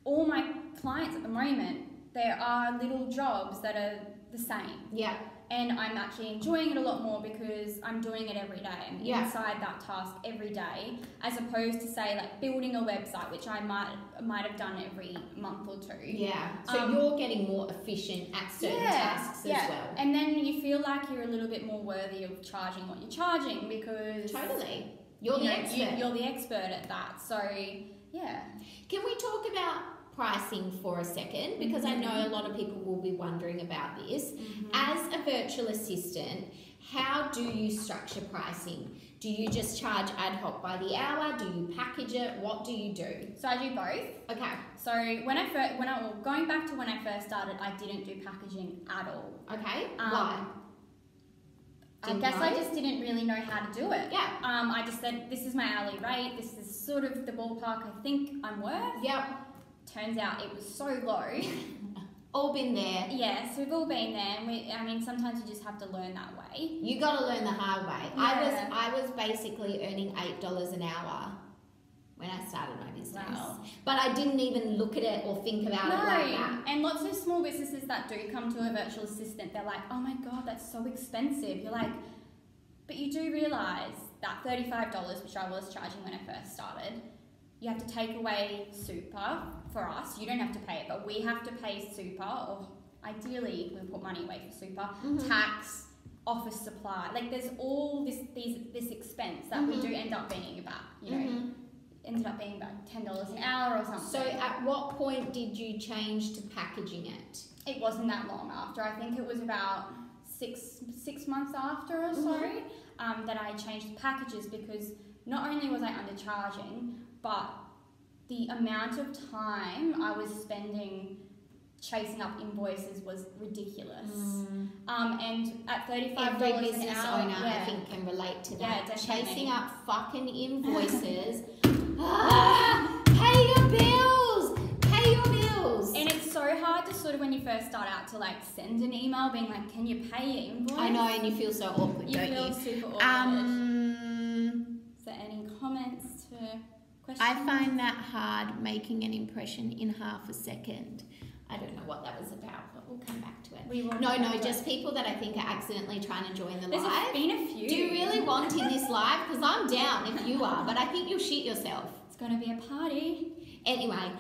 all my clients at the moment, there are little jobs that are the same. Yeah. And I'm actually enjoying it a lot more because I'm doing it every day. I'm inside that task every day, as opposed to say like building a website, which I might have done every month or 2. Yeah. So you're getting more efficient at certain tasks as well. And then you feel like you're a little bit more worthy of charging what you're charging because you're the expert. You're the expert at that. So yeah. Can we talk about pricing for a second, because I know a lot of people will be wondering about this. As a virtual assistant, how do you structure pricing? Do you just charge ad hoc by the hour? Do you package it? What do you do? So I do both. Okay. So going back to when I first started, I didn't do packaging at all. Okay. Why? I guess I just didn't really know how to do it. Yeah. I just said, this is my hourly rate. This is sort of the ballpark I think I'm worth. Yep. Turns out it was so low. All been there. Yes, we've all been there. And sometimes you just have to learn that way. You got to learn the hard way. Yeah. I was basically earning $8 an hour when I started my business. Wow. But I didn't even look at it or think about it like that. And lots of small businesses that do come to a virtual assistant, they're like, oh my God, that's so expensive. You're like, but you do realise that $35, which I was charging when I first started, you have to take away super for us. You don't have to pay it, but we have to pay super, or ideally we put money away for super, tax, office supply. Like there's all this expense that we do end up being about, ended up being about $10 an hour or something. So at what point did you change to packaging it? It wasn't that long after. I think it was about six months after or so that I changed the packages, because not only was I undercharging, but the amount of time I was spending chasing up invoices was ridiculous. And at $35 Every an business hour, owner, I think, can relate to that. Yeah, definitely. Chasing up fucking invoices. Pay your bills! Pay your bills! And it's so hard to sort of, when you first start out, to like send an email being like, can you pay your invoice? I know, and you feel so awkward, You don't feel you? super awkward. Is there any comments to questions? I find that hard, making an impression in half a second. I don't know what that was about, but we'll come back to it. No, just people that I think are accidentally trying to join the live. There's been a few. Do you really want in this live? Because I'm down if you are, but I think you'll shit yourself. It's going to be a party. Anyway,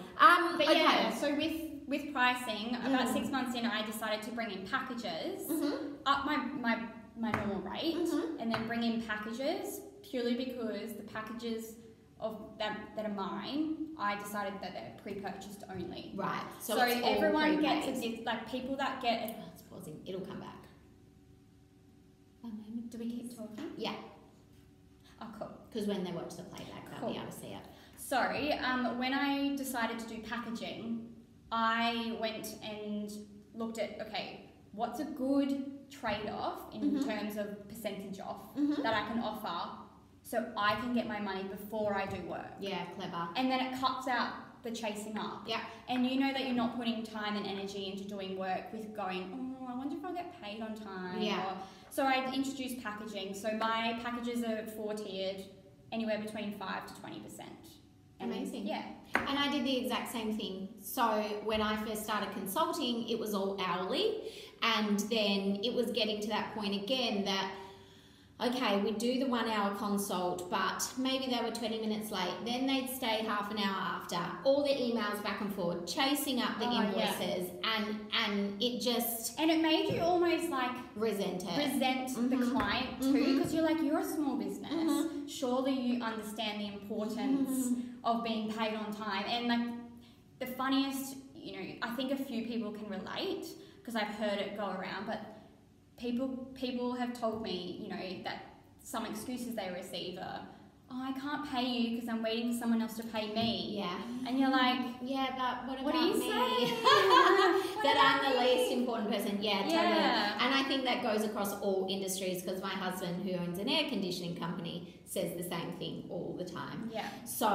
but yeah, so with pricing, about 6 months in, I decided to bring in packages, up my my normal rate, and then bring in packages purely because the packages of that are mine, I decided that they're pre-purchased only. Right. So everyone gets like people that get. It's pausing. It'll come back. One moment. Do we keep talking? Yeah. Oh, cool. Because when they watch the playback, they'll be able to see it. Sorry. When I decided to do packaging, I went and looked at, okay, what's a good trade-off in terms of percentage off that I can offer so I can get my money before I do work. Yeah, clever. And then it cuts out the chasing up. Yeah. And you know that you're not putting time and energy into doing work with going, oh, I wonder if I'll get paid on time. Yeah. So I introduced packaging. So my packages are 4-tiered, anywhere between 5 to 20%. Amazing. Yeah. And I did the exact same thing. So when I first started consulting, it was all hourly. And then it was getting to that point again that, okay, we do the 1 hour consult, but maybe they were 20 minutes late. Then they'd stay half an hour after. All the emails back and forth, chasing up the invoices. Yeah. And it just... And it made you almost like... resent the client too, because you're like, you're a small business. Surely you understand the importance of being paid on time. And like the funniest, you know, I think a few people can relate because I've heard it go around, but people have told me, you know, that some excuses they receive are, oh, I can't pay you because I'm waiting for someone else to pay me. Yeah. And you're like, yeah, but what do you me? say? That I'm the least important person. Yeah, totally. Yeah. And I think that goes across all industries because my husband, who owns an air conditioning company, says the same thing all the time. Yeah. So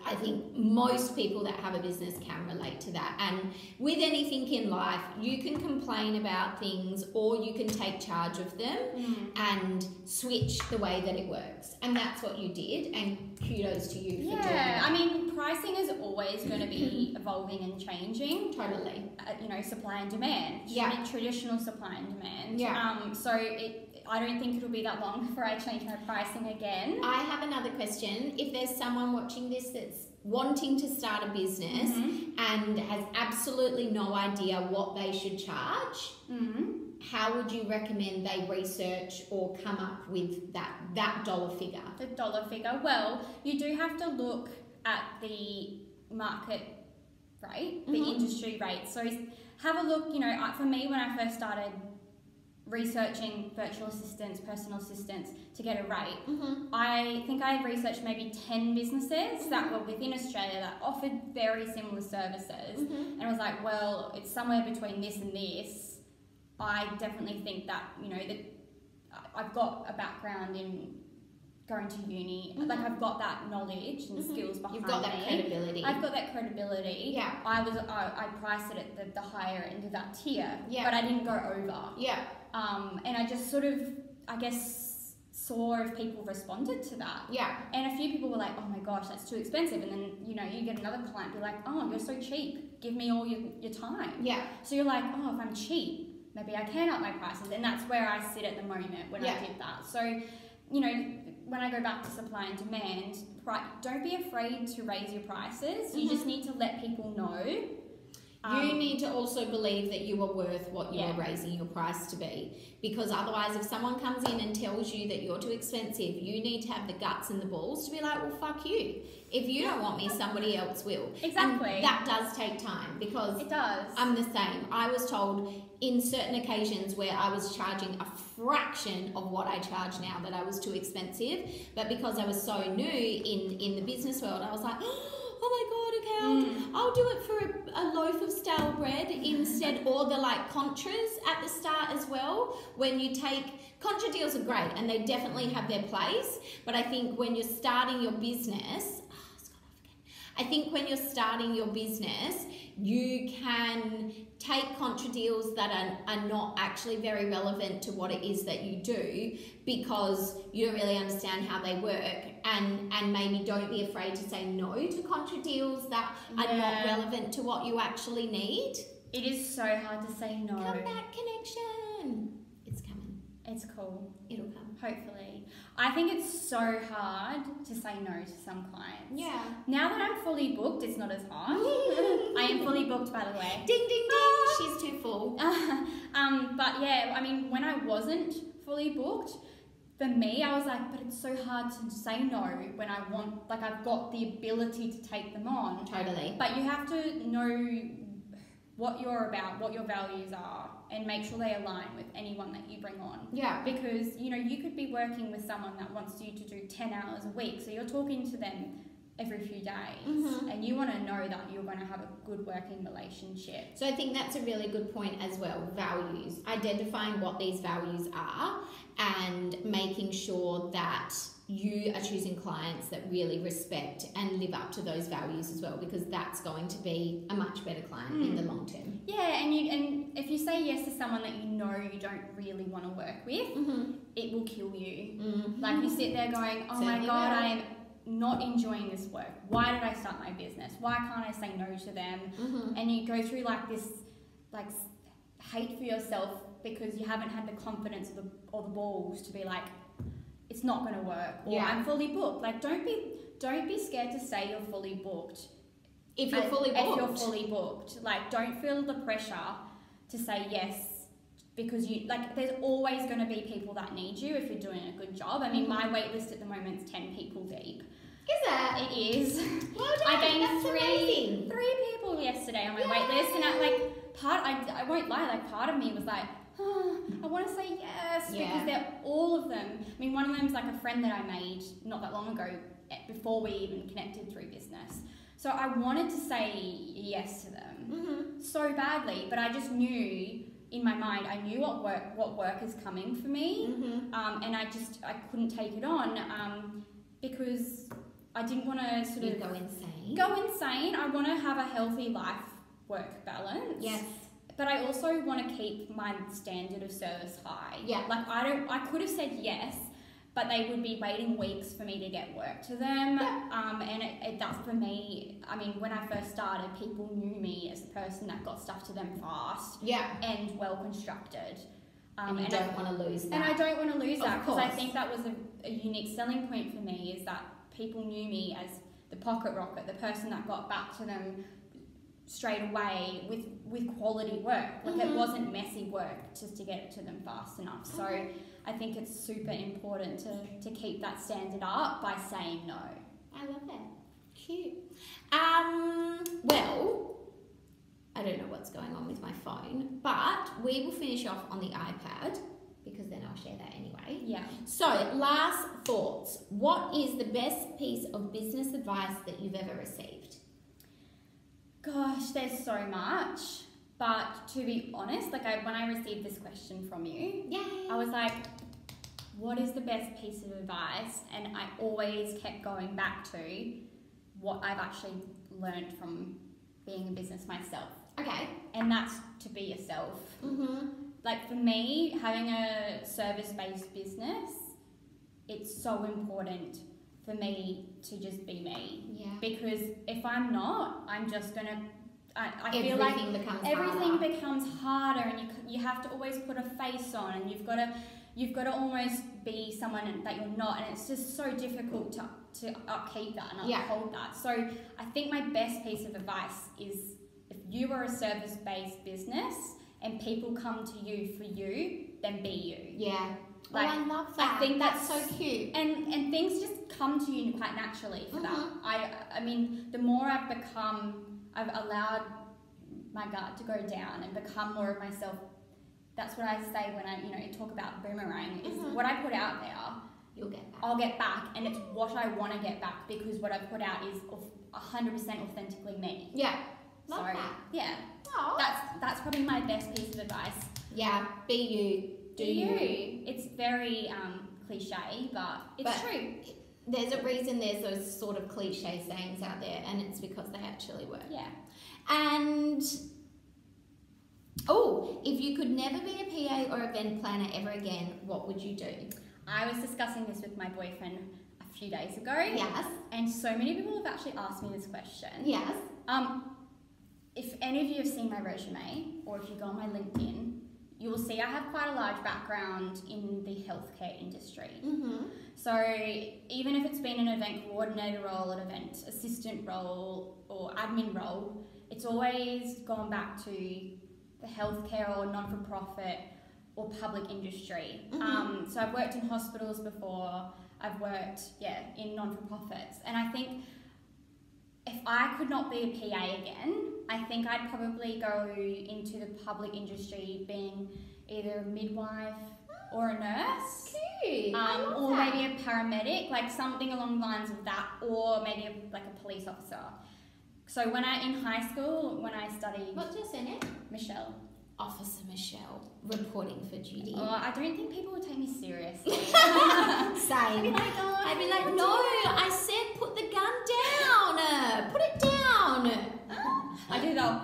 I think most people that have a business can relate to that. And with anything in life, you can complain about things or you can take charge of them and switch the way that it works. And that's what you did. And kudos to you for doing that. I mean, pricing is always going to be evolving and changing. Totally. You know, supply and demand. Yeah. Traditional supply and demand. Yeah. So I don't think it'll be that long before I change my pricing again. I have another question. If there's someone watching this that's wanting to start a business and has absolutely no idea what they should charge, how would you recommend they research or come up with that dollar figure? The dollar figure? Well, you do have to look at the market rate, the industry rate. So have a look, you know, for me when I first started researching virtual assistants, personal assistants to get a rate, I think I researched maybe 10 businesses that were within Australia that offered very similar services, and I was like, well, it's somewhere between this and this. I definitely think that, you know, that I've got a background in going to uni, like I've got that knowledge and skills behind me. You've got that credibility. I've got that credibility. Yeah. I priced it at the higher end of that tier, yeah, but I didn't go over. Yeah. And I just sort of, I guess, saw if people responded to that. Yeah. And a few people were like, oh my gosh, that's too expensive. And then, you know, you get another client be like, oh, you're so cheap. Give me all your time. Yeah. So you're like, oh, if I'm cheap, maybe I can up my prices. And that's where I sit at the moment when I did that. So, you know, when I go back to supply and demand, don't be afraid to raise your prices. You just need to let people know. You need to also believe that you are worth what you are raising your price to be, because otherwise if someone comes in and tells you that you're too expensive, you need to have the guts and the balls to be like, well, fuck you. If you don't want me, somebody else will. Exactly. And that does take time, because it does. I'm the same. I was told in certain occasions where I was charging a fraction of what I charge now that I was too expensive, but because I was so new in the business world, I was like, oh my god, okay, I'll do it for a loaf of stale bread instead, or the like contras at the start as well. When you take contra deals are great and they definitely have their place, but I think when you're starting your business, when you're starting your business, you can take contra deals that are not actually very relevant to what it is that you do, because you don't really understand how they work, and maybe don't be afraid to say no to contra deals that are not relevant to what you actually need. It is so hard to say no. Come back, connection. It's coming. It's cool. It'll come. Hopefully. I think it's so hard to say no to some clients. Yeah. Now that I'm fully booked, it's not as hard. I am fully booked, by the way. Ding, ding, ding. She's too full. But yeah, I mean, when I wasn't fully booked, for me, I was like, but it's so hard to say no when I want, like, I've got the ability to take them on. Totally. But you have to know what you're about, what your values are, and make sure they align with anyone that you bring on. Yeah. Because, you know, you could be working with someone that wants you to do 10 hours a week, so you're talking to them every few days, and you want to know that you're going to have a good working relationship. So I think that's a really good point as well, values. Identifying what these values are and making sure that you are choosing clients that really respect and live up to those values as well, because that's going to be a much better client in the long term. Yeah, and if you say yes to someone that you know you don't really want to work with, it will kill you. Like, you sit there going, oh my God, I am not enjoying this work. Why did I start my business? Why can't I say no to them? And you go through like this, like, hate for yourself because you haven't had the confidence or the balls to be like, it's not going to work, or I'm fully booked. Like, don't be scared to say you're fully booked. If you're fully booked. Like, don't feel the pressure to say yes, because you, like, there's always going to be people that need you if you're doing a good job. I mean, my wait list at the moment is 10 people deep. Is it? It is. Well done. I gained That's amazing. three people yesterday on my wait list, and I won't lie, like, part of me was like, oh, I want to say yes, because they're all of them. I mean, one of them is like a friend that I made not that long ago, before we even connected through business. So I wanted to say yes to them so badly, but I just knew in my mind, I knew what work is coming for me, and I couldn't take it on because I didn't want to sort of go insane. I want to have a healthy life-work balance. Yes. But I also want to keep my standard of service high. Yeah. Like, I could have said yes, but they would be waiting weeks for me to get work to them. Yeah. And that's for me. I mean, when I first started, people knew me as the person that got stuff to them fast. Yeah. And well constructed. And you don't want to lose that. And I don't want to lose that, because I think that was a unique selling point for me, is that people knew me as the pocket rocket, the person that got back to them straight away with quality work. Like, it wasn't messy work just to get it to them fast enough. So I think it's super important to keep that standard up by saying no. I love that. Cute. Well, I don't know what's going on with my phone, but we will finish off on the iPad, because then I'll share that anyway. Yeah. So, last thoughts. What is the best piece of business advice that you've ever received? Gosh, there's so much. But to be honest, like, when I received this question from you, I was like, what is the best piece of advice? And I always kept going back to what I've actually learned from being in business myself. Okay. And that's to be yourself. Like, for me, having a service-based business, it's so important for me to just be me. Yeah. Because if I'm not, I'm just going to... I feel like everything becomes harder, and you have to always put a face on, and you've got to almost be someone that you're not, and it's just so difficult to upkeep that and uphold that. So I think my best piece of advice is, if you are a service-based business and people come to you for you, then be you. Yeah. Like, I love that. I think that's so cute. And things just come to you quite naturally for that. I mean, the more I've allowed my guard to go down and become more of myself. That's what I say when I talk about boomerang, is what I put out there, I'll get back, and it's what I want to get back, because what I put out is 100% authentically me. Yeah. Love that. Yeah. Aww. That's probably my best piece of advice. Yeah. Be you. Do you. It's very cliche, but it's true. There's a reason there's those sort of cliche sayings out there, and it's because they actually work. Yeah. And, if you could never be a PA or event planner ever again, what would you do? I was discussing this with my boyfriend a few days ago. Yes. And so many people have actually asked me this question. Yes. If any of you have seen my resume, or if you go on my LinkedIn, you will see I have quite a large background in the healthcare industry. Mm-hmm. So even if it's been an event coordinator role, an event assistant role, or admin role, it's always gone back to the healthcare or non-for-profit or public industry. Mm-hmm. So I've worked in hospitals before, I've worked, in non-for-profits, and I think if I could not be a PA again, I think I'd probably go into the public industry being either a midwife or a nurse. Cute. Or maybe a paramedic, like something along the lines of that, or maybe a police officer. So in high school, when I studied... What's your surname? Michelle. Officer Michelle, reporting for duty. Oh, I don't think people would take me seriously. Same. I'd be like, no, I said put the gun down. Put it down. I do though.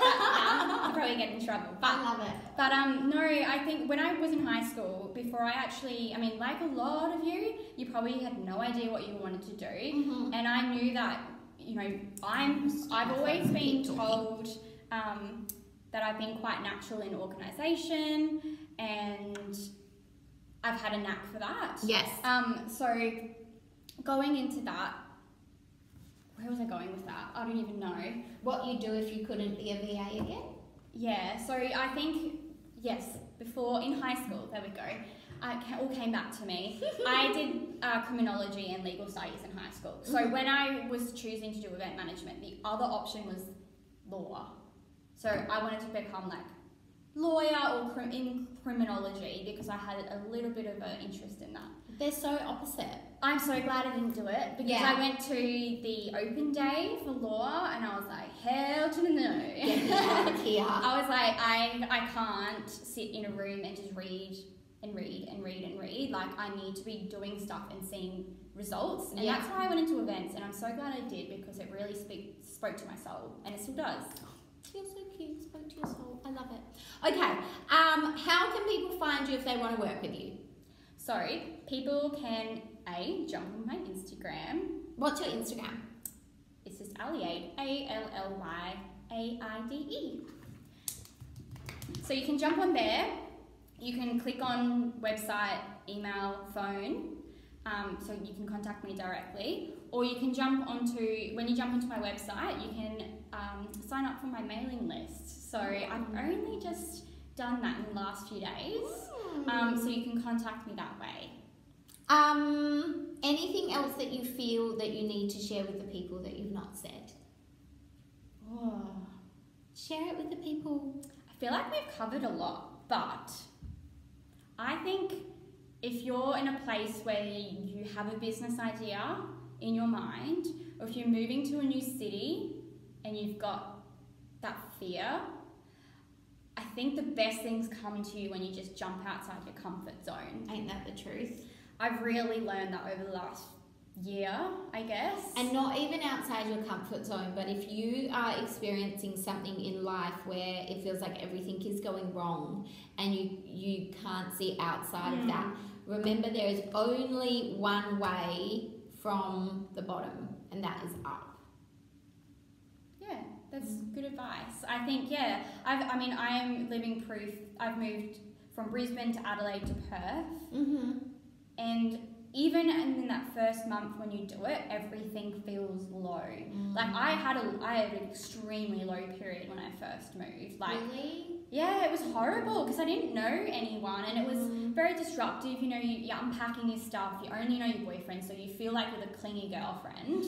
I'll probably get in trouble. But, I love it. But no, I think when I was in high school, before I actually, like a lot of you probably had no idea what you wanted to do. Mm-hmm. And I knew that, I've always been told that I've been quite natural in organisation, and I've had a knack for that. Yes. So going into that, where was I going with that? I don't even know. What you do if you couldn't be a VA again? Yeah, so I think, yes, before in high school, there we go, it all came back to me. I did criminology and legal studies in high school. So when I was choosing to do event management, the other option was law. So I wanted to become lawyer or in criminology because I had a little bit of an interest in that. They're so opposite. I'm so glad I didn't do it because I went to the open day for law and I was like, hell to the no. Get me out of here. I was like, I can't sit in a room and just read and read and read and read. Like, I need to be doing stuff and seeing results. And that's why I went into events, and I'm so glad I did because it really spoke to my soul, and it still does. You're so cute. Spoke to your soul. I love it. Okay. How can people find you if they want to work with you? So people can jump on my Instagram. What's your Instagram? It's just Allyaide, Allyaide. So you can jump on there. You can click on website, email, phone. So you can contact me directly, or you can when you jump onto my website, you can sign up for my mailing list. So I've only just done that in the last few days. So you can contact me that way. Anything else that you feel that you need to share with the people that you've not said? Oh. Share it with the people. I feel like we've covered a lot, but I think if you're in a place where you have a business idea in your mind, or if you're moving to a new city and you've got that fear, I think the best things come to you when you just jump outside your comfort zone. Ain't that the truth? I've really learned that over the last year, I guess. And not even outside your comfort zone, but if you are experiencing something in life where it feels like everything is going wrong and you can't see outside of that, remember there is only one way from the bottom, and that is up. Yeah, that's good advice. I think, I'm living proof. I've moved from Brisbane to Adelaide to Perth. And even in that first month when you do it, everything feels low. Like I had an extremely low period when I first moved. Really? Yeah, it was horrible because I didn't know anyone, and it was very disruptive. You're unpacking your stuff. You only know your boyfriend, so you feel like you're the clingy girlfriend.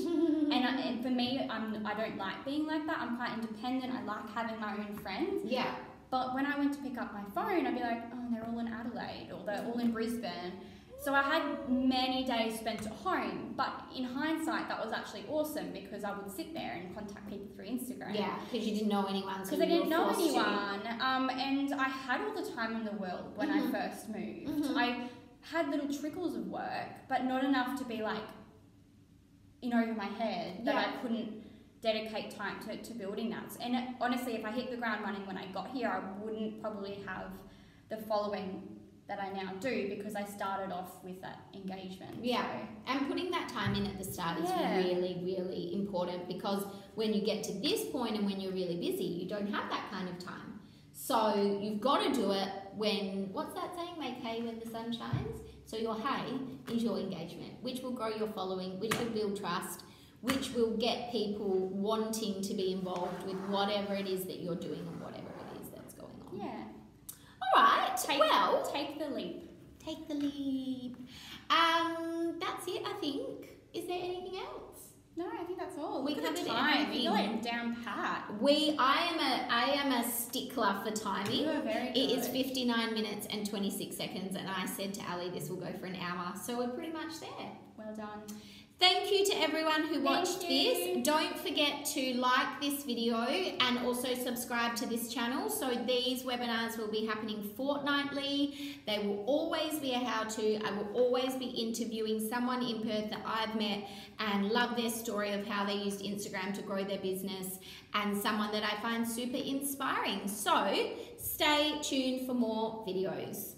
and for me, I don't like being like that. I'm quite independent. I like having my own friends. Yeah. But when I went to pick up my phone, I'd be like, oh, they're all in Adelaide or they're all in Brisbane. So I had many days spent at home, but in hindsight, that was actually awesome because I would sit there and contact people through Instagram. Yeah, because you didn't know anyone. Because I didn't know anyone. And I had all the time in the world when I first moved. I had little trickles of work, but not enough to be like in over my head that I couldn't dedicate time to building that. And honestly, if I hit the ground running when I got here, I wouldn't probably have the following that I now do because I started off with that engagement. Yeah, and putting that time in at the start is really, really important because when you get to this point and when you're really busy, you don't have that kind of time. So you've got to do it when, what's that saying? Make hay when the sun shines. So your hay is your engagement, which will grow your following, which will build trust, which will get people wanting to be involved with whatever it is that you're doing and whatever it is that's going on. Yeah. All right. Take the leap. Take the leap. That's it, I think. Is there anything else? No, I think that's all. We Look at the covered time. everything. You're like down pat. I am a stickler for timing. You are very good. It is 59 minutes and 26 seconds, and I said to Ali this will go for an hour, so we're pretty much there. Well done. Thank you to everyone who watched you. this. Don't forget to like this video and also subscribe to this channel. So these webinars will be happening fortnightly. They will always be a how-to. I will always be interviewing someone in Perth that I've met and love their story of how they used Instagram to grow their business, and someone that I find super inspiring. So stay tuned for more videos.